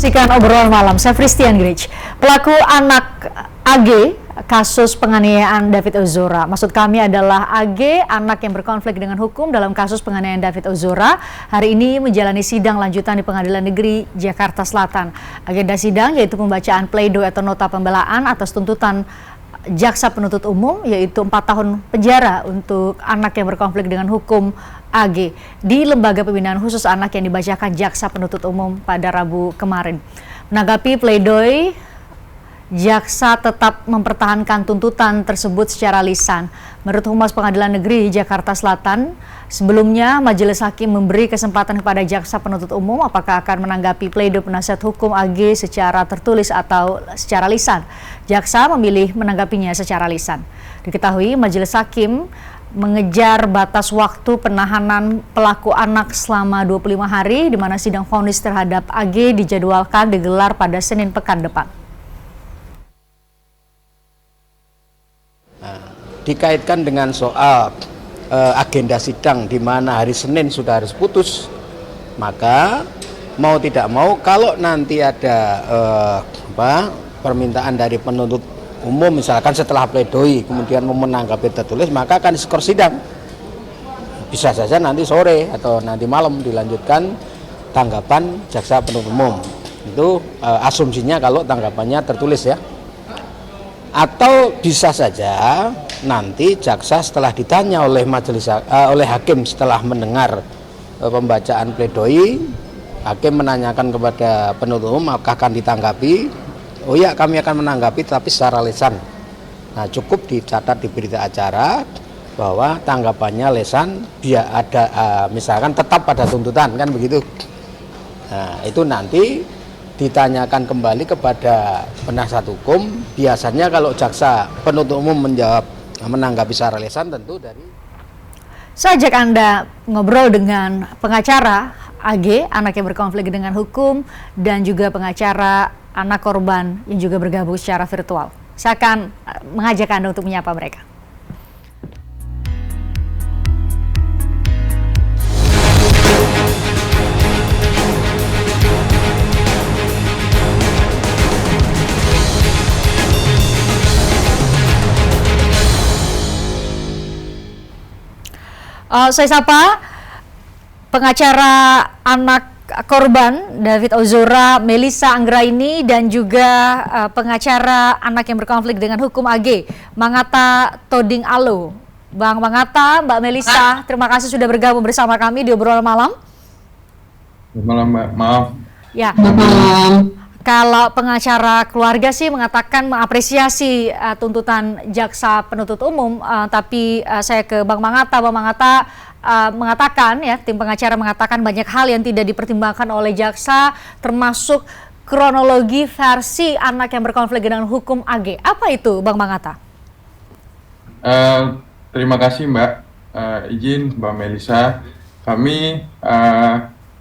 saksikan obrolan malam. Saya Christian Grich. Pelaku anak AG kasus penganiayaan David Ozora. Maksud kami adalah AG, anak yang berkonflik dengan hukum dalam kasus penganiayaan David Ozora, hari ini menjalani sidang lanjutan di Pengadilan Negeri Jakarta Selatan. Agenda sidang yaitu pembacaan pledoi atau nota pembelaan atas tuntutan jaksa penuntut umum, yaitu 4 tahun penjara untuk anak yang berkonflik dengan hukum AG di Lembaga Pembinaan Khusus Anak yang dibacakan jaksa penuntut umum pada Rabu kemarin. Menanggapi pledoi, jaksa tetap mempertahankan tuntutan tersebut secara lisan. Menurut Humas Pengadilan Negeri Jakarta Selatan, sebelumnya Majelis Hakim memberi kesempatan kepada jaksa penuntut umum apakah akan menanggapi pledoi penasihat hukum AG secara tertulis atau secara lisan. Jaksa memilih menanggapinya secara lisan. Diketahui Majelis Hakim mengejar batas waktu penahanan pelaku anak selama 25 hari, di mana sidang vonis terhadap AG dijadwalkan digelar pada Senin pekan depan. Dikaitkan dengan soal agenda sidang di mana hari Senin sudah harus putus, maka mau tidak mau kalau nanti ada permintaan dari penuntut umum misalkan setelah pledoi kemudian mau menanggapi tertulis, maka akan diskor sidang. Bisa saja nanti sore atau nanti malam dilanjutkan tanggapan jaksa penuntut umum. Itu asumsinya kalau tanggapannya tertulis ya. Atau bisa saja nanti jaksa setelah ditanya oleh oleh hakim setelah mendengar pembacaan pledoi, hakim menanyakan kepada penuntut umum apakah akan ditanggapi. Oh ya, kami akan menanggapi tapi secara lisan. Nah, cukup dicatat di berita acara bahwa tanggapannya lisan, biar ada misalkan tetap pada tuntutan, kan begitu. Nah, itu nanti ditanyakan kembali kepada penasihat hukum. Biasanya kalau jaksa penuntut umum menanggapi secara lisan tentu dari. Saya ajak Anda ngobrol dengan pengacara AG, anak yang berkonflik dengan hukum, dan juga pengacara anak korban yang juga bergabung secara virtual. Saya akan mengajak Anda untuk menyapa mereka. Saya sapa pengacara anak korban David Ozora, Melissa Anggraini, dan juga pengacara anak yang berkonflik dengan hukum AG, Mangata Toding Alo. Bang Mangata, Mbak Melissa, terima kasih sudah bergabung bersama kami di obrolan malam. Selamat malam, Mbak. Maaf. Ya. Selamat malam. Kalau pengacara keluarga sih mengatakan mengapresiasi tuntutan jaksa penuntut umum, tapi saya ke Bang Mangata. Bang Mangata mengatakan, ya, tim pengacara mengatakan banyak hal yang tidak dipertimbangkan oleh jaksa, termasuk kronologi versi anak yang berkonflik dengan hukum AG. Apa itu, Bang Mangata? Terima kasih, Mbak. Izin, Mbak Melissa, kami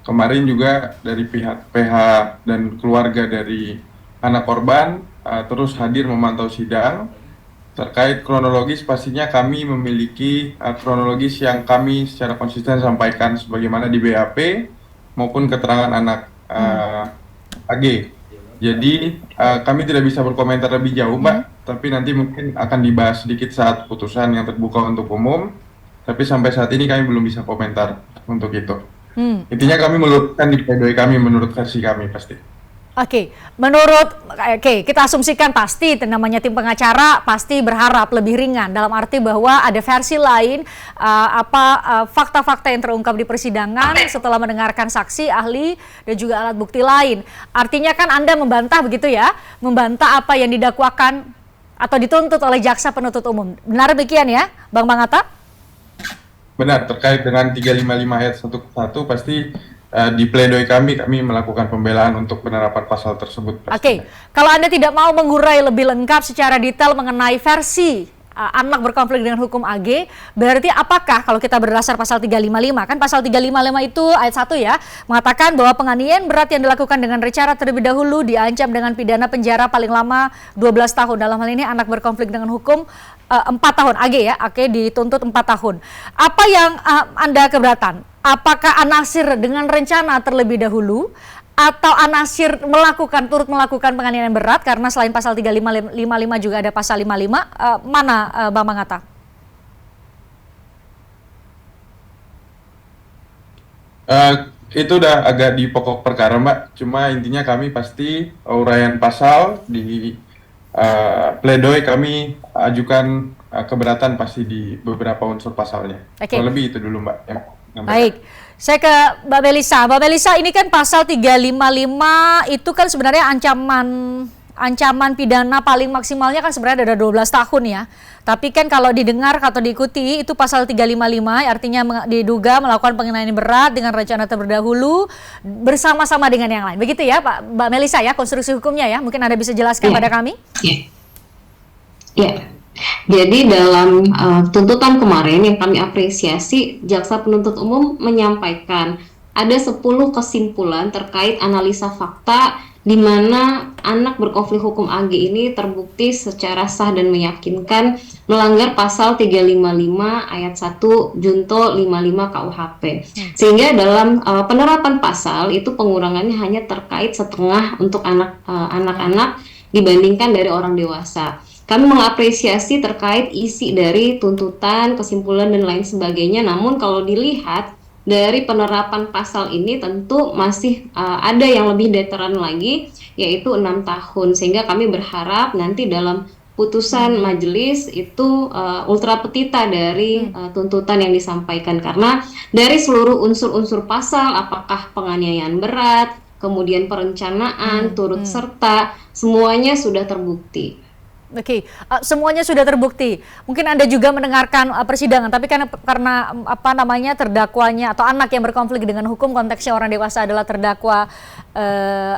kemarin juga dari pihak PH dan keluarga dari anak korban terus hadir memantau sidang. Terkait kronologis, pastinya kami memiliki kronologis yang kami secara konsisten sampaikan sebagaimana di BAP maupun keterangan anak AG. Jadi kami tidak bisa berkomentar lebih jauh, Mbak, tapi nanti mungkin akan dibahas sedikit saat putusan yang terbuka untuk umum. Tapi sampai saat ini kami belum bisa komentar untuk itu. Intinya kami meluruskan di pledoi kami menurut versi kami pasti. Oke, kita asumsikan pasti namanya tim pengacara pasti berharap lebih ringan dalam arti bahwa ada versi lain fakta-fakta yang terungkap di persidangan setelah mendengarkan saksi, ahli, dan juga alat bukti lain. Artinya kan Anda membantah begitu ya, membantah apa yang didakwakan atau dituntut oleh jaksa penuntut umum. Benar demikian ya, Bang Mangata? Benar, terkait dengan 355 ayat 1 ke 1 pasti di pledoi kami melakukan pembelaan untuk penerapan pasal tersebut. Oke, kalau Anda tidak mau mengurai lebih lengkap secara detail mengenai versi anak berkonflik dengan hukum AG, berarti apakah kalau kita berdasar pasal 355, kan pasal 355 itu ayat 1 ya, mengatakan bahwa penganiayaan berat yang dilakukan dengan cara terlebih dahulu diancam dengan pidana penjara paling lama 12 tahun. Dalam hal ini anak berkonflik dengan hukum 4 tahun, AG ya, AG dituntut 4 tahun. Apa yang Anda keberatan? Apakah anasir dengan rencana terlebih dahulu atau Anasir turut melakukan penganiayaan berat, karena selain pasal 355 juga ada pasal 55, mana Bang Manggata? Itu udah agak di pokok perkara, Mbak. Cuma intinya kami pasti uraian pasal di pledoi kami ajukan keberatan pasti di beberapa unsur pasalnya. Oke. Kurang lebih itu dulu, Mbak. Baik, saya ke Mbak Melisa. Mbak Melisa, ini kan pasal 355 itu kan sebenarnya ancaman pidana paling maksimalnya kan sebenarnya ada 12 tahun ya. Tapi kan kalau didengar atau diikuti itu pasal 355 artinya diduga melakukan penganiayaan berat dengan rencana terlebih bersama-sama dengan yang lain. Begitu ya Mbak Melisa ya, konstruksi hukumnya ya. Mungkin Anda bisa jelaskan pada kami? Ya. Jadi dalam tuntutan kemarin yang kami apresiasi, jaksa penuntut umum menyampaikan ada 10 kesimpulan terkait analisa fakta di mana anak berkonflik hukum AG ini terbukti secara sah dan meyakinkan melanggar pasal 355 ayat 1 junto 55 KUHP. Sehingga dalam penerapan pasal itu pengurangannya hanya terkait setengah untuk anak-anak dibandingkan dari orang dewasa. Kami mengapresiasi terkait isi dari tuntutan, kesimpulan, dan lain sebagainya. Namun kalau dilihat dari penerapan pasal ini tentu masih ada yang lebih deteran lagi, yaitu 6 tahun. Sehingga kami berharap nanti dalam putusan majelis itu ultra petita dari tuntutan yang disampaikan. Karena dari seluruh unsur-unsur pasal, apakah penganiayaan berat, kemudian perencanaan, turut serta, semuanya sudah terbukti. Oke, semuanya sudah terbukti. Mungkin Anda juga mendengarkan persidangan, tapi karena terdakwanya atau anak yang berkonflik dengan hukum, konteksnya orang dewasa adalah terdakwa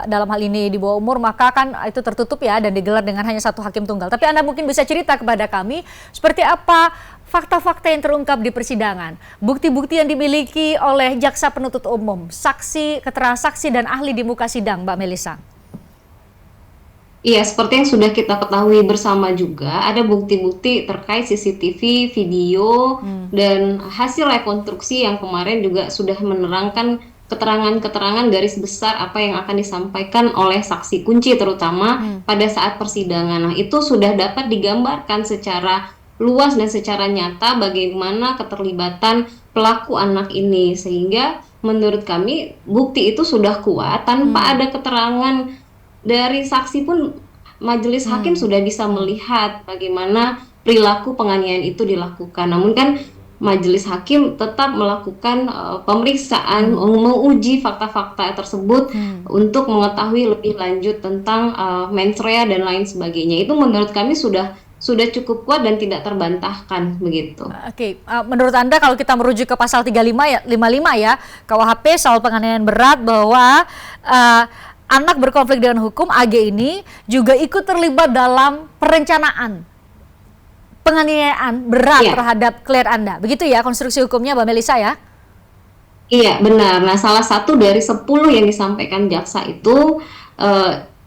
dalam hal ini di bawah umur, maka kan itu tertutup ya dan digelar dengan hanya satu hakim tunggal. Tapi Anda mungkin bisa cerita kepada kami seperti apa fakta-fakta yang terungkap di persidangan, bukti-bukti yang dimiliki oleh jaksa penuntut umum, saksi, keterangan saksi dan ahli di muka sidang, Mbak Melisa. Iya, seperti yang sudah kita ketahui bersama juga, ada bukti-bukti terkait CCTV, video, dan hasil rekonstruksi yang kemarin juga sudah menerangkan keterangan-keterangan garis besar apa yang akan disampaikan oleh saksi kunci terutama pada saat persidangan. Nah, itu sudah dapat digambarkan secara luas dan secara nyata bagaimana keterlibatan pelaku anak ini, sehingga menurut kami bukti itu sudah kuat tanpa ada keterangan dari saksi pun majelis hakim sudah bisa melihat bagaimana perilaku penganiayaan itu dilakukan. Namun kan majelis hakim tetap melakukan pemeriksaan, menguji fakta-fakta tersebut untuk mengetahui lebih lanjut tentang mens rea dan lain sebagainya. Itu menurut kami sudah cukup kuat dan tidak terbantahkan begitu. Oke, menurut Anda kalau kita merujuk ke pasal 355 ya KUHP soal penganiayaan berat bahwa anak berkonflik dengan hukum AG ini juga ikut terlibat dalam perencanaan penganiayaan berat terhadap klien Anda. Begitu ya konstruksi hukumnya Mbak Melisa ya? Iya, benar. Nah, salah satu dari 10 yang disampaikan jaksa itu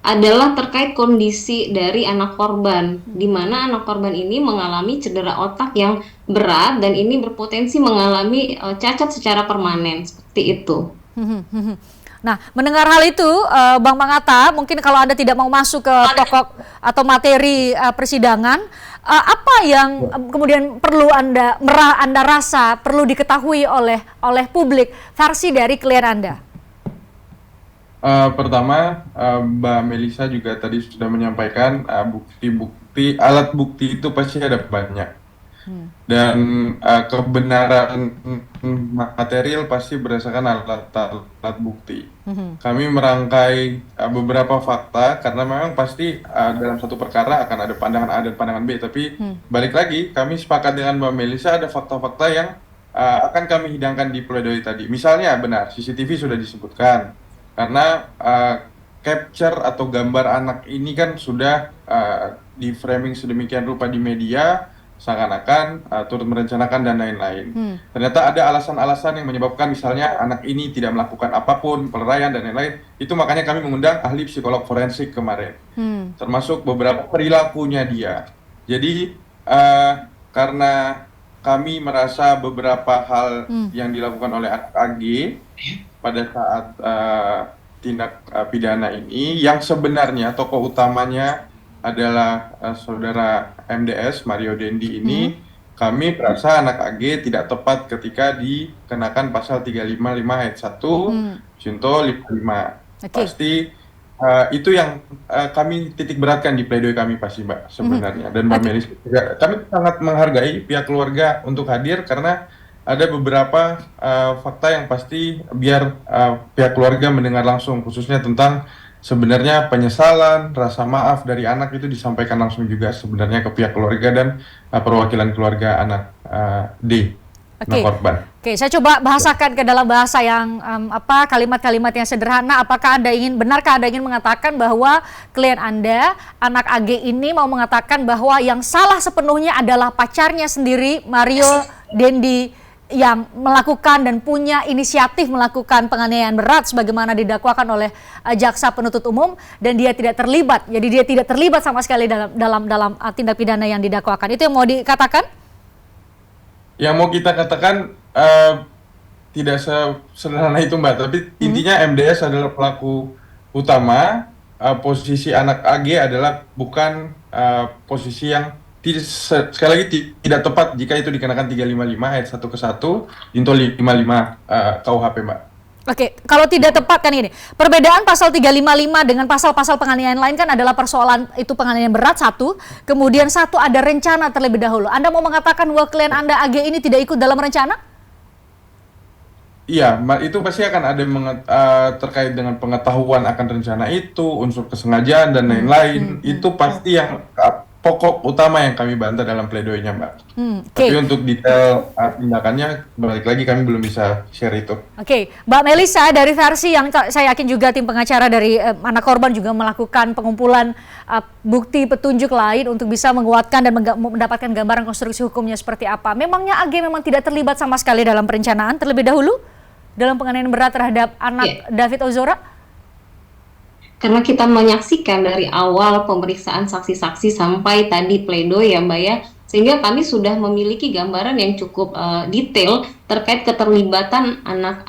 adalah terkait kondisi dari anak korban, di mana anak korban ini mengalami cedera otak yang berat dan ini berpotensi mengalami cacat secara permanen, seperti itu. Nah, mendengar hal itu, Bang Manggata, mungkin kalau Anda tidak mau masuk ke pokok atau materi persidangan, apa yang kemudian perlu Anda rasa perlu diketahui oleh publik versi dari klien Anda? Pertama, Mbak Melisa juga tadi sudah menyampaikan bukti-bukti, alat bukti itu pasti ada banyak. Dan kebenaran material pasti berdasarkan alat bukti. Kami merangkai beberapa fakta karena memang pasti dalam satu perkara akan ada pandangan A dan pandangan B. Tapi balik lagi, kami sepakat dengan Mbak Melisa ada fakta-fakta yang akan kami hidangkan di pledoi tadi. Misalnya benar, CCTV sudah disebutkan. Karena capture atau gambar anak ini kan sudah di framing sedemikian rupa di media, seakan-akan turut merencanakan dan lain-lain. Ternyata ada alasan-alasan yang menyebabkan misalnya anak ini tidak melakukan apapun, pelarayan dan lain-lain. Itu makanya kami mengundang ahli psikolog forensik kemarin, termasuk beberapa perilakunya dia. Jadi karena kami merasa beberapa hal yang dilakukan oleh anak AG pada saat tindak pidana ini yang sebenarnya tokoh utamanya adalah saudara MDS Mario Dendi ini. Kami merasa anak AG tidak tepat ketika dikenakan pasal 355 ayat 1 junto 55. Pasti itu yang kami titik beratkan di pledoi kami pasti Mbak sebenarnya. Dan Mbak Melis juga, kami sangat menghargai pihak keluarga untuk hadir karena ada beberapa fakta yang pasti biar pihak keluarga mendengar langsung, khususnya tentang sebenarnya penyesalan, rasa maaf dari anak itu disampaikan langsung juga sebenarnya ke pihak keluarga dan perwakilan keluarga anak D, anak korban. Oke, saya coba bahasakan ke dalam bahasa yang kalimat-kalimat yang sederhana. Benarkah Anda ingin mengatakan bahwa klien Anda, anak AG ini mau mengatakan bahwa yang salah sepenuhnya adalah pacarnya sendiri, Mario Dendi, yang melakukan dan punya inisiatif melakukan penganiayaan berat sebagaimana didakwakan oleh jaksa penuntut umum, dan dia tidak terlibat. Jadi dia tidak terlibat sama sekali dalam tindak pidana yang didakwakan. Itu yang mau dikatakan? Yang mau kita katakan tidak sesederhana itu Mbak, tapi intinya MDS adalah pelaku utama, posisi anak AG adalah bukan posisi yang sekali lagi tidak tepat jika itu dikenakan 355 ayat 1 ke 1 junto 55 KUHP Mbak. Oke, kalau tidak tepat kan ini. Perbedaan pasal 355 dengan pasal-pasal penganiayaan lain kan adalah persoalan itu penganiayaan berat satu, kemudian satu ada rencana terlebih dahulu. Anda mau mengatakan bahwa klien Anda AG ini tidak ikut dalam rencana? Iya, itu pasti akan ada terkait dengan pengetahuan akan rencana itu, unsur kesengajaan dan lain-lain. Itu pasti yang pokok utama yang kami bantah dalam pledoinya, Mbak. Tapi untuk detail tindakannya, balik lagi kami belum bisa share itu. Oke, Mbak Melisa, dari versi yang saya yakin juga tim pengacara dari anak korban juga melakukan pengumpulan bukti petunjuk lain untuk bisa menguatkan dan mendapatkan gambaran konstruksi hukumnya seperti apa. Memangnya AG memang tidak terlibat sama sekali dalam perencanaan terlebih dahulu dalam penganiayaan berat terhadap anak David Ozora? Karena kita menyaksikan dari awal pemeriksaan saksi-saksi sampai tadi pledoi ya Mbak ya, sehingga kami sudah memiliki gambaran yang cukup detail terkait keterlibatan anak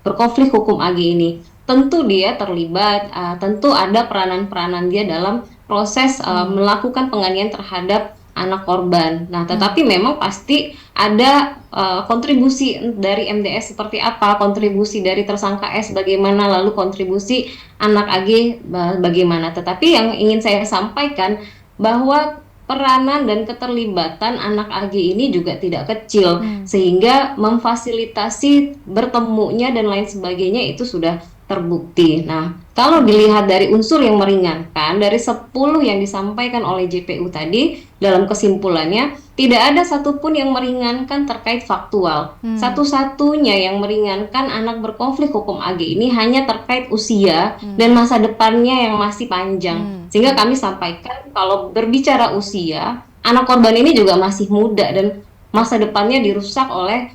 berkonflik hukum AG ini. Tentu dia terlibat, tentu ada peranan-peranan dia dalam proses melakukan penganiayaan terhadap anak korban. Nah, tetapi memang pasti ada kontribusi dari MDS seperti apa, kontribusi dari tersangka S bagaimana, lalu kontribusi anak AG bagaimana. Tetapi yang ingin saya sampaikan bahwa peranan dan keterlibatan anak AG ini juga tidak kecil, sehingga memfasilitasi bertemunya dan lain sebagainya itu sudah terbukti. Nah, kalau dilihat dari unsur yang meringankan, dari 10 yang disampaikan oleh JPU tadi, dalam kesimpulannya, tidak ada satupun yang meringankan terkait faktual. Satu-satunya yang meringankan anak berkonflik hukum AG ini hanya terkait usia dan masa depannya yang masih panjang. Sehingga kami sampaikan, kalau berbicara usia, anak korban ini juga masih muda dan masa depannya dirusak oleh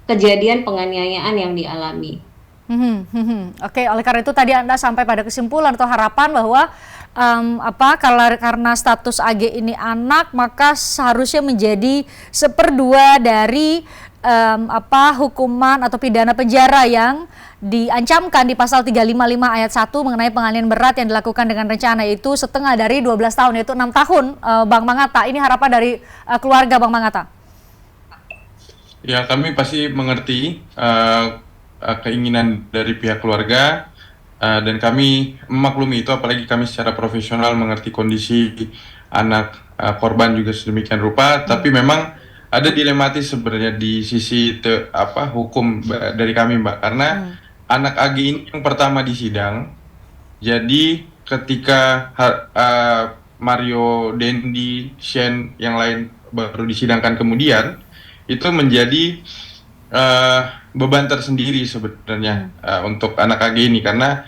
kejadian penganiayaan yang dialami. Oke, oleh karena itu tadi Anda sampai pada kesimpulan atau harapan bahwa karena status AG ini anak, maka seharusnya menjadi 1/2 dari hukuman atau pidana penjara yang diancamkan di pasal 355 ayat 1 mengenai penganiayaan berat yang dilakukan dengan rencana, itu setengah dari 12 tahun, yaitu 6 tahun. Bang Manggata, ini harapan dari keluarga Bang Manggata. Ya, kami pasti mengerti keinginan dari pihak keluarga, dan kami memaklumi itu, apalagi kami secara profesional mengerti kondisi anak korban juga sedemikian rupa. Tapi memang ada dilematis sebenarnya di sisi hukum dari kami Mbak, karena anak AG ini yang pertama di sidang. Jadi ketika Mario Dendi, Shen yang lain baru disidangkan kemudian, itu menjadi beban tersendiri sebenarnya untuk anak AG ini, karena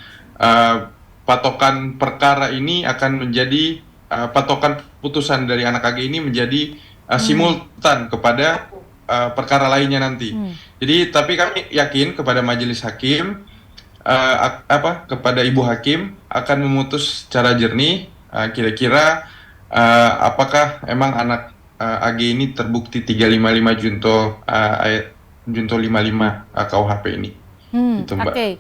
patokan perkara ini akan menjadi patokan putusan dari anak AG ini menjadi simultan kepada perkara lainnya nanti. Jadi tapi kami yakin kepada majelis hakim, kepada ibu hakim akan memutus secara jernih kira-kira apakah emang anak AG ini terbukti 355 junto ayat junto 55 KUHP ini. Itu Mbak. Oke.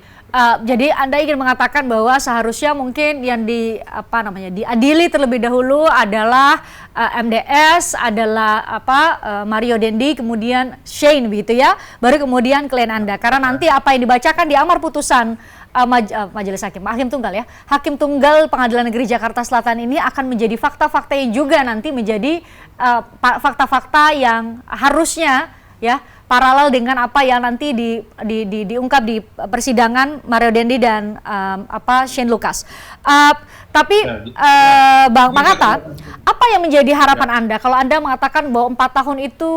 Jadi Anda ingin mengatakan bahwa seharusnya mungkin yang diadili terlebih dahulu adalah MDS, adalah Mario Dendi, kemudian Shane begitu ya, baru kemudian klien Anda. Karena nanti apa yang dibacakan di amar putusan Majelis Hakim Tunggal ya, Hakim Tunggal Pengadilan Negeri Jakarta Selatan ini akan menjadi fakta-fakta yang juga nanti menjadi fakta-fakta yang harusnya ya paralel dengan apa yang nanti diungkap di persidangan Mario Dendi dan Shane Lucas. Tapi Bang Atta, apa yang menjadi harapan Anda kalau Anda mengatakan bahwa 4 tahun itu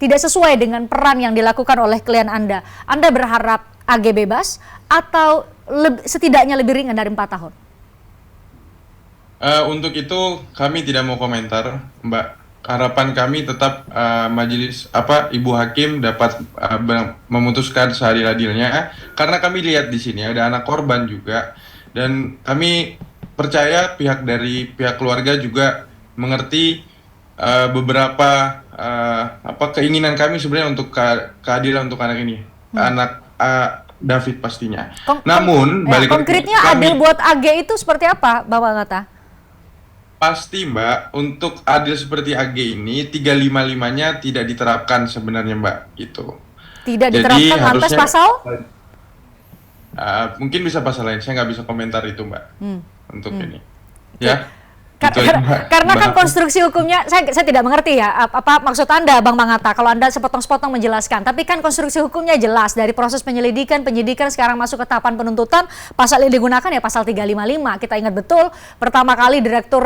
tidak sesuai dengan peran yang dilakukan oleh klien Anda? Anda berharap AG bebas atau setidaknya lebih ringan dari 4 tahun? Untuk itu kami tidak mau komentar, Mbak. Harapan kami tetap majelis Ibu Hakim dapat memutuskan seadil-adilnya, karena kami lihat di sini ada anak korban juga, dan kami percaya dari pihak keluarga juga mengerti beberapa keinginan kami sebenarnya untuk keadilan untuk anak ini, anak David pastinya. Namun konkretnya adil buat AG itu seperti apa, Bapak Atta? Pasti Mbak, untuk adil seperti AG ini 355-nya tidak diterapkan sebenarnya Mbak, gitu. Tidak diterapkan lantas pasal? Mungkin bisa pasal lain, saya nggak bisa komentar itu Mbak, untuk ini. Ya. Karena kan konstruksi hukumnya saya tidak mengerti ya apa maksud Anda Bang Atta kalau Anda sepotong-sepotong menjelaskan, tapi kan konstruksi hukumnya jelas dari proses penyidikan sekarang masuk ke tahapan penuntutan, pasal yang digunakan ya pasal 355. Kita ingat betul pertama kali Direktur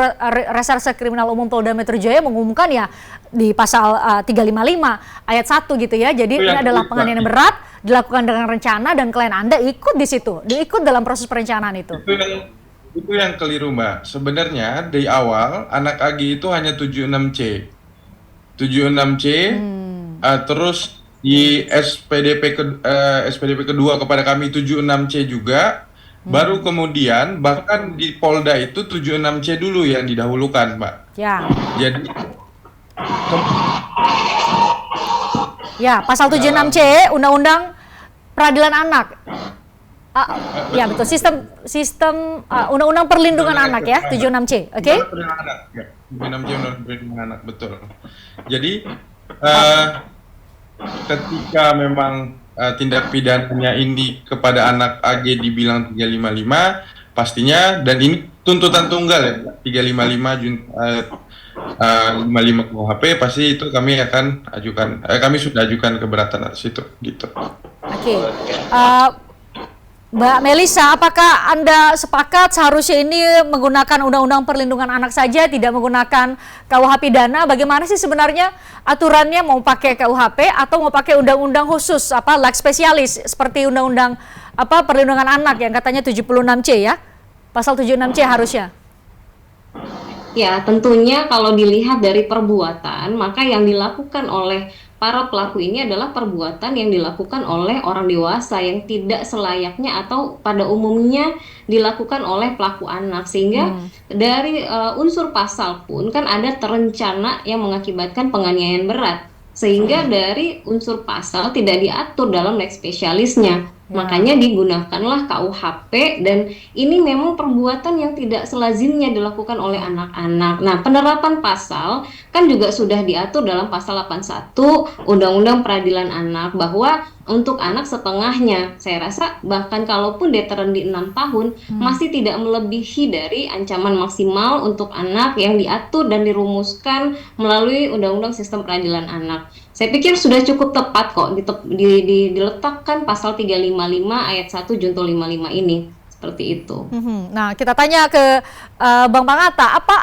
Reserse Kriminal Umum Polda Metro Jaya mengumumkan ya di pasal 355 ayat 1 gitu ya. Jadi ini adalah penganiayaan berat dilakukan dengan rencana dan klien Anda ikut di situ, diikut dalam proses perencanaan itu. Itu yang keliru Mbak. Sebenarnya dari awal anak AG itu hanya 76C. 76C terus di SPDP kedua kepada kami 76C juga. Baru kemudian bahkan di Polda itu 76C dulu yang didahulukan, Mbak. Ya. Jadi ya, pasal 76C Undang-Undang Peradilan Anak. Ya betul, sistem Undang-Undang Perlindungan Anak ya, 76C, oke? 76C Undang-Undang Perlindungan Anak, betul. Jadi ketika memang tindak pidananya ini kepada anak AG dibilang 355, pastinya, dan ini tuntutan tunggal ya, 355 KUHP, pasti itu kami akan ajukan, kami sudah ajukan keberatan atas itu, gitu. Oke. Mbak Melisa, apakah Anda sepakat seharusnya ini menggunakan Undang-Undang Perlindungan Anak saja, tidak menggunakan KUH pidana? Bagaimana sih sebenarnya aturannya, mau pakai KUHP atau mau pakai undang-undang khusus, leg spesialis seperti Undang-Undang Perlindungan Anak yang katanya 76C ya? Pasal 76C harusnya. Ya, tentunya kalau dilihat dari perbuatan, maka yang dilakukan oleh para pelaku ini adalah perbuatan yang dilakukan oleh orang dewasa yang tidak selayaknya atau pada umumnya dilakukan oleh pelaku anak, sehingga dari unsur pasal pun kan ada terencana yang mengakibatkan penganiayaan berat, sehingga dari unsur pasal tidak diatur dalam lex spesialisnya. Makanya digunakanlah KUHP, dan ini memang perbuatan yang tidak selazimnya dilakukan oleh anak-anak. Nah, penerapan pasal kan juga sudah diatur dalam pasal 81 Undang-Undang Peradilan Anak, bahwa untuk anak setengahnya, saya rasa bahkan kalaupun deteren di 6 tahun masih tidak melebihi dari ancaman maksimal untuk anak yang diatur dan dirumuskan melalui Undang-Undang Sistem Peradilan Anak. Saya pikir sudah cukup tepat kok diletakkan pasal 355 ayat 1 Junto 55 ini, seperti itu. Nah, kita tanya ke Bang Atta, apa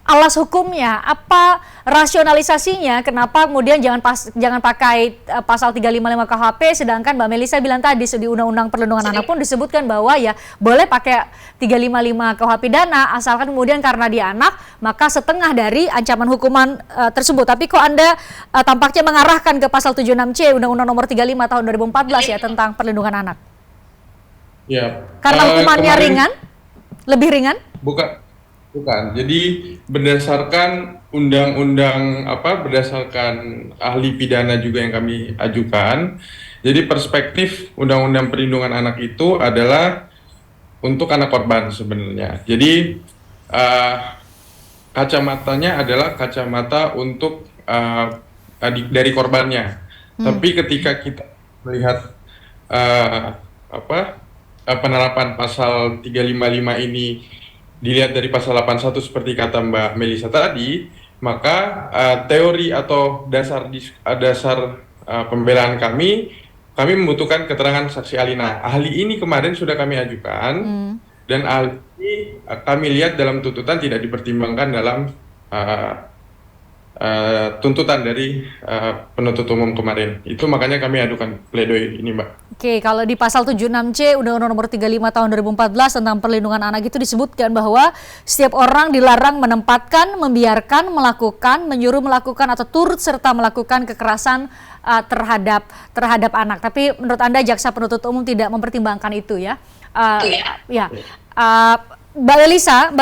alas hukumnya, apa rasionalisasinya, kenapa kemudian jangan pakai pasal 355 KUHP, sedangkan Mbak Melisa bilang tadi di Undang-Undang Perlindungan Anak pun disebutkan bahwa ya boleh pakai 355 KUH pidana asalkan kemudian karena dia anak maka setengah dari ancaman hukuman tersebut. Tapi kok Anda tampaknya mengarahkan ke pasal 76C Undang-Undang Nomor 35 tahun 2014 ya tentang perlindungan anak. Ya. Karena hukumannya ringan? Lebih ringan? Bukan. Jadi berdasarkan berdasarkan ahli pidana juga yang kami ajukan, Jadi perspektif Undang-Undang Perlindungan Anak itu adalah untuk anak korban sebenarnya. Jadi kacamatanya adalah kacamata untuk dari korbannya. Tapi ketika kita melihat penerapan pasal 355 ini dilihat dari pasal 81 seperti kata Mbak Melisa tadi, maka teori atau dasar pembelaan kami membutuhkan keterangan saksi ahli. Nah, ahli ini kemarin sudah kami ajukan dan ahli ini kami lihat dalam tuntutan tidak dipertimbangkan dalam tuntutan dari penuntut umum kemarin. Itu makanya kami adukan pledoi ini, Mbak. Oke, kalau di pasal 76C Undang-Undang Nomor 35 Tahun 2014 tentang Perlindungan Anak itu disebutkan bahwa setiap orang dilarang menempatkan, membiarkan, melakukan, menyuruh melakukan atau turut serta melakukan kekerasan terhadap anak. Tapi menurut Anda jaksa penuntut umum tidak mempertimbangkan itu ya? Mbak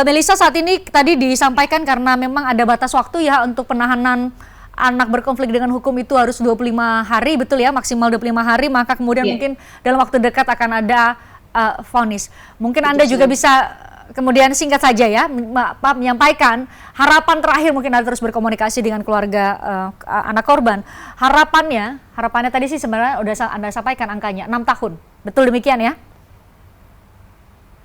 Melisa saat ini tadi disampaikan karena memang ada batas waktu ya untuk penahanan anak berkonflik dengan hukum itu harus 25 hari, betul ya, maksimal 25 hari, maka kemudian mungkin dalam waktu dekat akan ada vonis. Mungkin Anda juga bisa kemudian singkat saja ya, Pak, menyampaikan harapan terakhir, mungkin Anda terus berkomunikasi dengan keluarga anak korban. Harapannya tadi sih sebenarnya udah Anda sampaikan angkanya 6 tahun, betul demikian ya?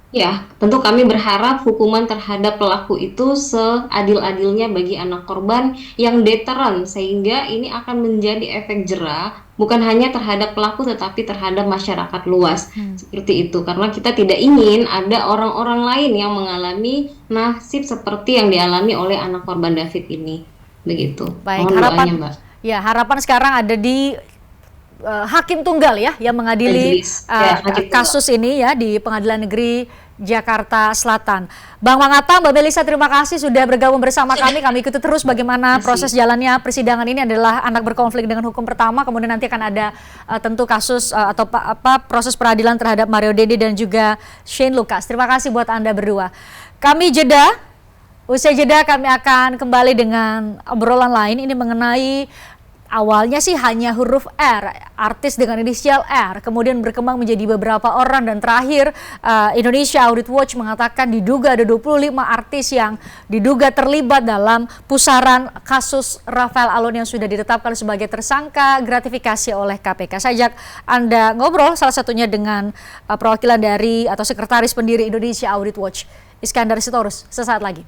Ya, tentu kami berharap hukuman terhadap pelaku itu seadil-adilnya bagi anak korban yang deteran, sehingga ini akan menjadi efek jera bukan hanya terhadap pelaku tetapi terhadap masyarakat luas. Seperti itu, karena kita tidak ingin ada orang-orang lain yang mengalami nasib seperti yang dialami oleh anak korban David ini. Begitu. Baik, mohon doanya, Mbak. Ya, harapan sekarang ada di hakim tunggal ya yang mengadili kasus ini ya di Pengadilan Negeri Jakarta Selatan. Bang Mangata, Mbak Melisa, terima kasih sudah bergabung bersama kami. Kami ikuti terus bagaimana proses jalannya persidangan ini. Adalah anak berkonflik dengan hukum pertama, kemudian nanti akan ada tentu kasus atau proses peradilan terhadap Mario Dendi dan juga Shane Lucas. Terima kasih buat Anda berdua. Kami jeda. Usai jeda kami akan kembali dengan obrolan lain ini mengenai awalnya sih hanya huruf R, artis dengan inisial R, kemudian berkembang menjadi beberapa orang, dan terakhir Indonesia Audit Watch mengatakan diduga ada 25 artis yang diduga terlibat dalam pusaran kasus Rafael Alun yang sudah ditetapkan sebagai tersangka gratifikasi oleh KPK. Saya ajak Anda ngobrol salah satunya dengan perwakilan dari atau sekretaris pendiri Indonesia Audit Watch, Iskandar Sitorus, sesaat lagi.